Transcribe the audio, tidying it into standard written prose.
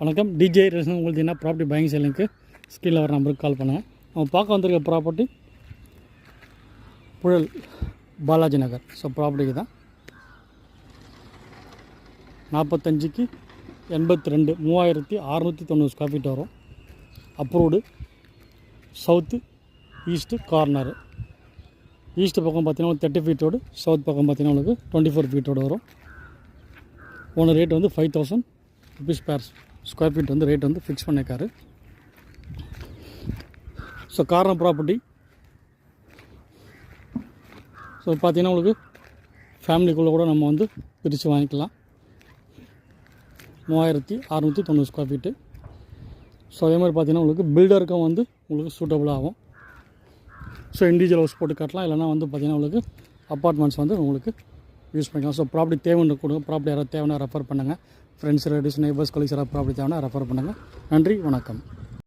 வணக்கம். DJ ration உங்களுக்கு என்ன ப்ராப்பர்ட்டி பையிங் சேலிங்க்கு ஸ்க்ரீனில் வர நம்பருக்கு கால் பண்ணுங்கள். நம்ம பார்க்க வந்திருக்க ப்ராப்பர்ட்டி புழல் பாலாஜி நகர். ஸோ ப்ராப்பர்ட்டிக்கு தான் 45க்கு 82 3690 ஸ்கொயர் ஃபீட் வரும். Approved. South east corner. East பக்கம் பார்த்தீங்கன்னா 30 ஃபீட் ரோடு, சவுத் பக்கம் பார்த்தீங்கன்னா உங்களுக்கு 24 ஃபீட் ரோடு வரும். ஓனர் ரேட் வந்து 5000 ருபீஸ் பேர் ஸ்கொயர் ஃபீட் வந்து ரேட் வந்து ஃபிக்ஸ் பண்ணியிருக்காரு. So corner property. ஸோ பார்த்தீங்கன்னா உங்களுக்கு ஃபேமிலிக்குள்ளே கூட நம்ம வந்து பிரித்து வாங்கிக்கலாம். 3690 ஸ்கொயர் ஃபீட்டு. ஸோ அதே மாதிரி பார்த்தீங்கன்னா உங்களுக்கு பில்டருக்கும் வந்து உங்களுக்கு சூட்டபுள் ஆகும். ஸோ இண்டிவிஜுவல் ஹவுஸ் போட்டு கட்டலாம், இல்லைனா வந்து பார்த்தீங்கன்னா உங்களுக்கு அப்பார்ட்மெண்ட்ஸ் வந்து உங்களுக்கு யூஸ் பண்ணிக்கலாம். ஸோ ப்ராப்பர்ட்டி தேவைன்னு கொடுங்க. ப்ராப்பர்ட்டி யாராவது தேவைன்னா ரெஃபர் பண்ணுங்கள். ஃப்ரெண்ட்ஸ், ரிலேட்டிவ்ஸ், நெய்பர்ஸ், கொலீக்ஸ் யாராவது ப்ராப்பர்ட்டி தேவைன்னா ரெஃபர் பண்ணுங்கள். நன்றி, வணக்கம்.